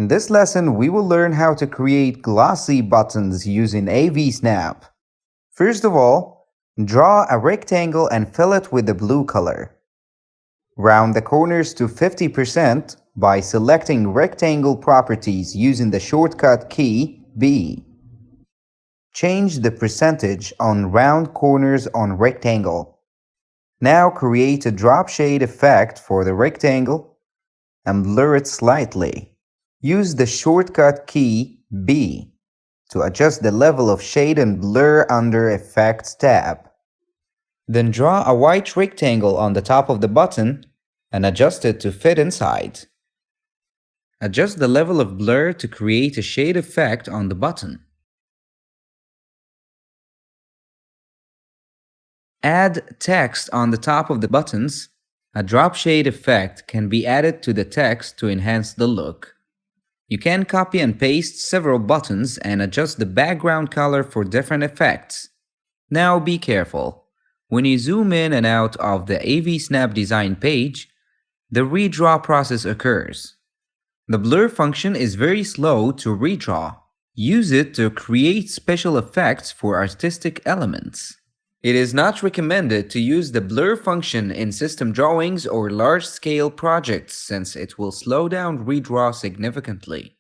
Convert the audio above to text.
In this lesson, we will learn how to create glossy buttons using AVSnap. First of all, draw a rectangle and fill it with the blue color. Round the corners to 50% by selecting Rectangle Properties using the shortcut key B. Change the percentage on round corners on rectangle. Now create a drop shade effect for the rectangle and blur it slightly. Use the shortcut key B to adjust the level of shade and blur under Effects tab. Then draw a white rectangle on the top of the button and adjust it to fit inside. Adjust the level of blur to create a shade effect on the button. Add text on the top of the buttons. A drop shade effect can be added to the text to enhance the look. You can copy and paste several buttons and adjust the background color for different effects. Now be careful. When you zoom in and out of the AVSnap design page, the redraw process occurs. The blur function is very slow to redraw. Use it to create special effects for artistic elements. It is not recommended to use the blur function in system drawings or large-scale projects since it will slow down redraw significantly.